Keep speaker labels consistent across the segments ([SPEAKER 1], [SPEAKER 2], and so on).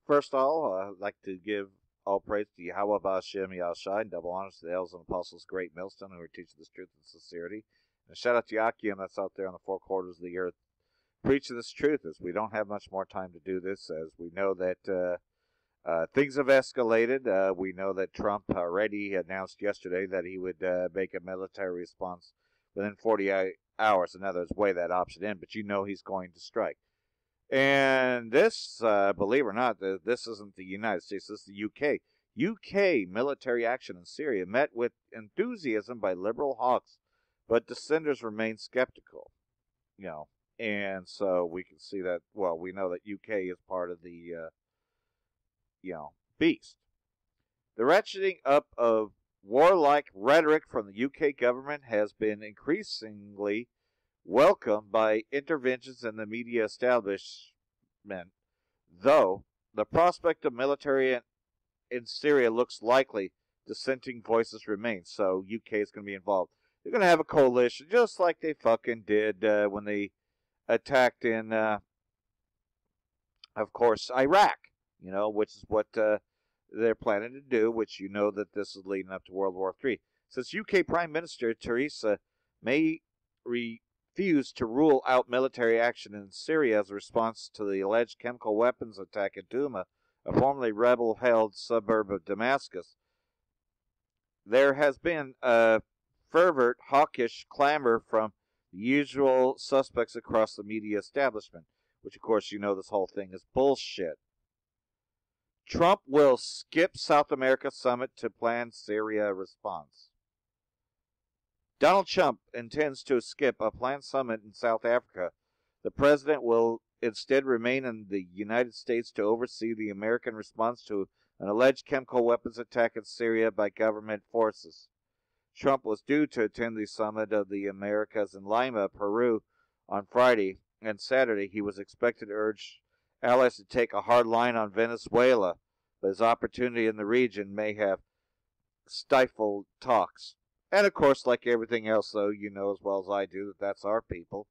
[SPEAKER 1] First of all, I'd like to give all praise to Yahweh Ba'Shem Yahushai and double honors to the elders and apostles, great millstone, who are teaching this truth and sincerity. And shout out to Yakim that's out there on the four quarters of the earth preaching this truth, as we don't have much more time to do this, as we know that things have escalated. We know that Trump already announced yesterday that he would make a military response within 48 hours. In other words, weigh that option in, but you know he's going to strike. And this, believe it or not, this isn't the United States, this is the UK. UK military action in Syria met with enthusiasm by liberal hawks, but dissenters remain skeptical. And so we can see that, well, we know that UK is part of the, beast. The ratcheting up of warlike rhetoric from the UK government has been increasingly welcomed by interventions in the media establishment, though the prospect of military in Syria looks likely. Dissenting voices remain, so UK is going to be involved. They're going to have a coalition, just like they fucking did when they attacked in, of course, Iraq, which is what they're planning to do, which you know that this is leading up to World War III. Since UK Prime Minister Theresa May refused to rule out military action in Syria as a response to the alleged chemical weapons attack at Douma, a formerly rebel-held suburb of Damascus, there has been a fervent, hawkish clamor from the usual suspects across the media establishment, which, of course, you know this whole thing is bullshit. Trump will skip South America summit to plan Syria response. Donald Trump intends to skip a planned summit in South Africa. The president will instead remain in the United States to oversee the American response to an alleged chemical weapons attack in Syria by government forces. Trump was due to attend the Summit of the Americas in Lima, Peru, on Friday, and Saturday he was expected to urge allies to take a hard line on Venezuela, but his opportunity in the region may have stifled talks. And of course, like everything else, though, you know as well as I do that that's our people.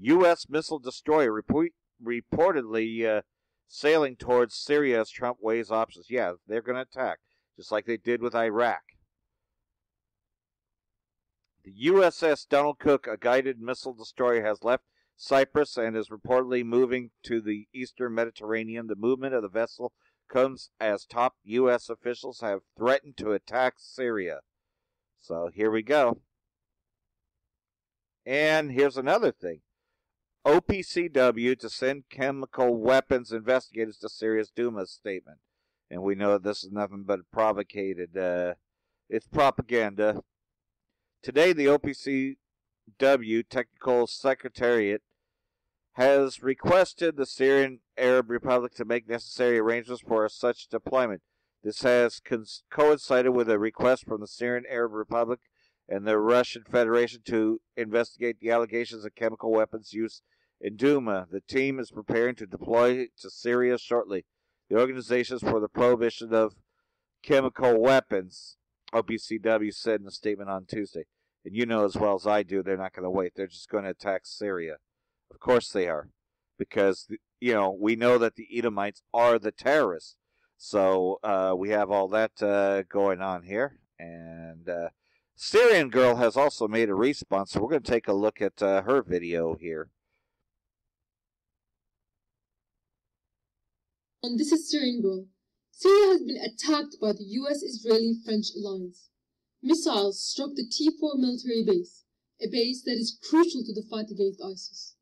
[SPEAKER 1] U.S. missile destroyer reportedly sailing towards Syria as Trump weighs options. Yeah, they're going to attack, just like they did with Iraq. The USS Donald Cook, a guided missile destroyer, has left Cyprus and is reportedly moving to the eastern Mediterranean. The movement of the vessel comes as top U.S. officials have threatened to attack Syria. So here we go. And here's another thing. OPCW to send chemical weapons investigators to Syria's Douma statement. And we know this is nothing but it's propaganda. Today, the OPCW Technical Secretariat has requested the Syrian Arab Republic to make necessary arrangements for such deployment. This has coincided with a request from the Syrian Arab Republic and the Russian Federation to investigate the allegations of chemical weapons use in Douma. The team is preparing to deploy to Syria shortly. The Organizations for the Prohibition of Chemical Weapons, OPCW, said in a statement on Tuesday. And you know as well as I do, they're not going to wait. They're just going to attack Syria. Of course they are. Because, we know that the Edomites are the terrorists. So we have all that going on here. And Syrian girl has also made a response. So we're going to take a look at her video here.
[SPEAKER 2] And this is Syrian girl. Syria has been attacked by the US-Israeli-French alliance. Missiles struck the T4 military base, a base that is crucial to the fight against ISIS.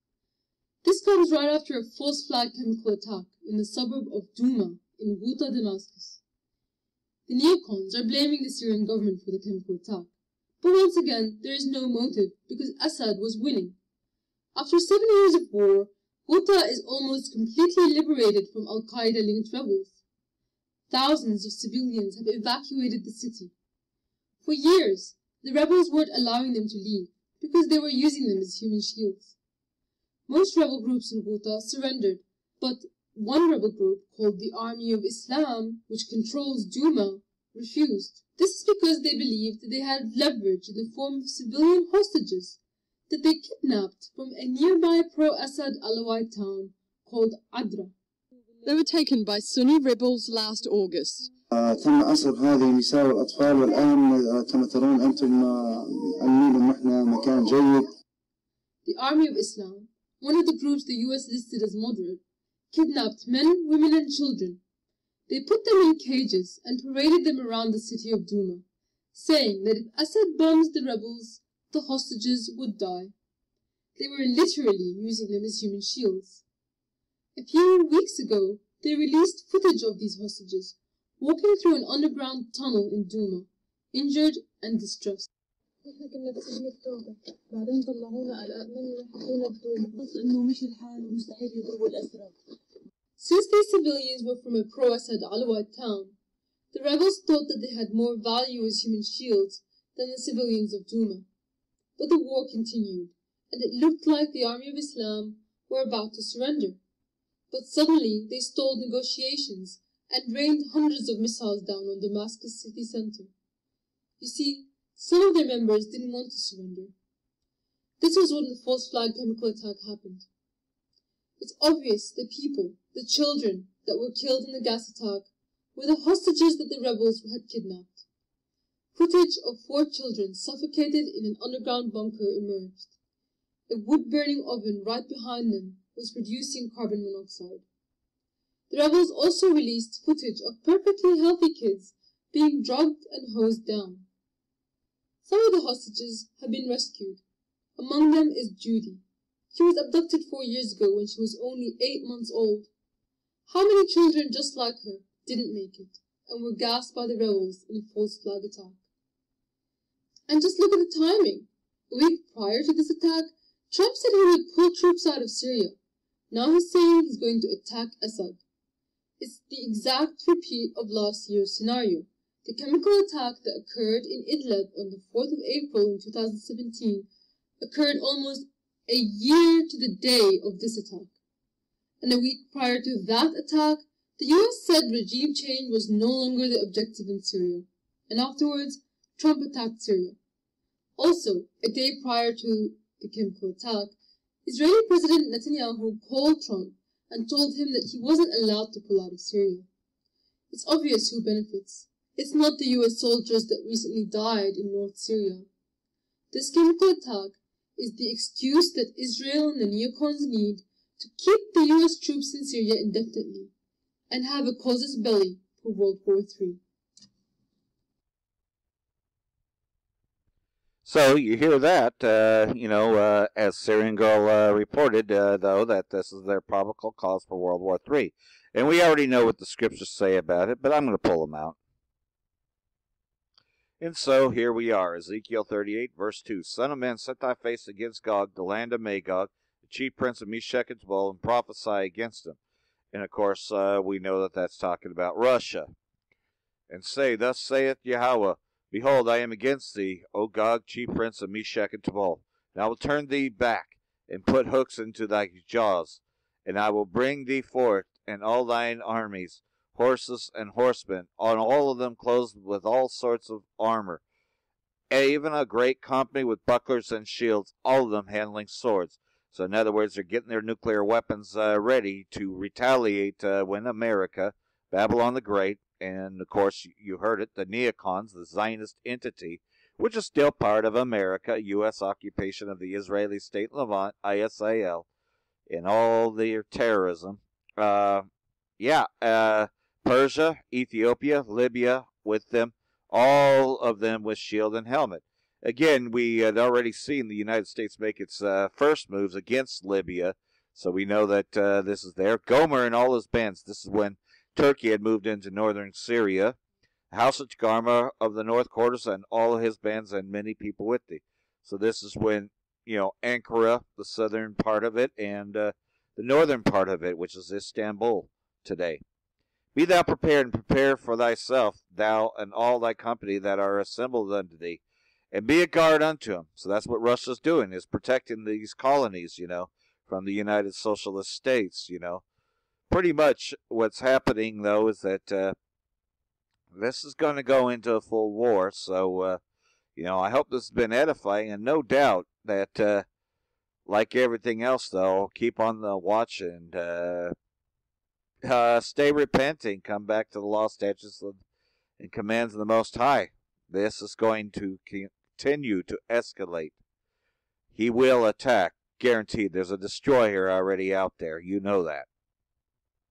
[SPEAKER 2] This comes right after a false flag chemical attack in the suburb of Douma in Ghouta, Damascus. The neocons are blaming the Syrian government for the chemical attack, but once again there is no motive because Assad was winning. After 7 years of war, Ghouta is almost completely liberated from Al-Qaeda-linked rebels. Thousands of civilians have evacuated the city. For years, the rebels weren't allowing them to leave because they were using them as human shields. Most rebel groups in Ghouta surrendered, but one rebel group called the Army of Islam, which controls Douma, refused. This is because they believed that they had leverage in the form of civilian hostages that they kidnapped from a nearby pro-Assad Alawite town called Adra. They were taken by Sunni rebels last August.
[SPEAKER 3] تم أسر هذه النساء والأطفال والآن كما ترون أنتم أمنين نحن مكان جيد.
[SPEAKER 2] The Army of Islam, one of the groups the US listed as moderate, kidnapped men, women and children. They put them in cages and paraded them around the city of Douma, saying that if Assad bombs the rebels, the hostages would die. They were literally using them as human shields. A few weeks ago, they released footage of these hostages walking through an underground tunnel in Douma, injured and distressed. Since these civilians were from a pro-Assad Alawite town, the rebels thought that they had more value as human shields than the civilians of Douma. But the war continued, and it looked like the Army of Islam were about to surrender. But suddenly they stalled negotiations and rained hundreds of missiles down on Damascus city center. You see, some of their members didn't want to surrender. This was when the false flag chemical attack happened. It's obvious the people, the children that were killed in the gas attack were the hostages that the rebels had kidnapped. Footage of 4 children suffocated in an underground bunker emerged. A wood-burning oven right behind them was producing carbon monoxide. The rebels also released footage of perfectly healthy kids being drugged and hosed down. Some of the hostages have been rescued. Among them is Judy. She was abducted 4 years ago when she was only 8 months old. How many children just like her didn't make it and were gassed by the rebels in a false flag attack? And just look at the timing. A week prior to this attack, Trump said he would pull troops out of Syria. Now he's saying he's going to attack Assad. It's the exact repeat of last year's scenario. The chemical attack that occurred in Idlib on the 4th of April in 2017 occurred almost a year to the day of this attack. And a week prior to that attack, the US said regime change was no longer the objective in Syria. And afterwards, Trump attacked Syria. Also, a day prior to the chemical attack, Israeli President Netanyahu called Trump and told him that he wasn't allowed to pull out of Syria. It's obvious who benefits. It's not the US soldiers that recently died in North Syria. This chemical attack is the excuse that Israel and the neocons need to keep the US troops in Syria indefinitely and have a casus belli for World War III.
[SPEAKER 1] So you hear that, as Syrian Girl reported, though, that this is their probable cause for World War III. And we already know what the scriptures say about it, but I'm going to pull them out. And so here we are, Ezekiel 38, verse 2. Son of man, set thy face against Gog, the land of Magog, the chief prince of Meshech and Tubal, and prophesy against him. And of course, we know that that's talking about Russia. And say, thus saith Yahweh, behold, I am against thee, O Gog, chief prince of Meshech and Tubal. And I will turn thee back, and put hooks into thy jaws, and I will bring thee forth, and all thine armies, horses and horsemen, on all of them clothed with all sorts of armor, and even a great company with bucklers and shields, all of them handling swords. So in other words, they're getting their nuclear weapons ready to retaliate when America, Babylon the Great, and of course you heard it, the neocons, the Zionist entity, which is still part of America, U.S. occupation of the Israeli state Levant, ISIL, and all their terrorism. Persia, Ethiopia, Libya with them, all of them with shield and helmet. Again, we had already seen the United States make its first moves against Libya, so we know that this is there. Gomer and all his bands, this is when Turkey had moved into northern Syria. House of Tagarma of the north quarters and all of his bands and many people with thee. So this is when, Ankara, the southern part of it, and the northern part of it, which is Istanbul today. Be thou prepared, and prepare for thyself, thou and all thy company that are assembled unto thee, and be a guard unto them. So that's what Russia's doing, is protecting these colonies, from the United Socialist States, Pretty much what's happening, though, is that this is going to go into a full war. So, I hope this has been edifying, and no doubt that, like everything else, though, keep on the watch and Stay repenting. Come back to the law, statutes, and commands of the Most High. This is going to continue to escalate. He will attack. Guaranteed. There's a destroyer already out there. You know that.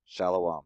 [SPEAKER 1] Shalom.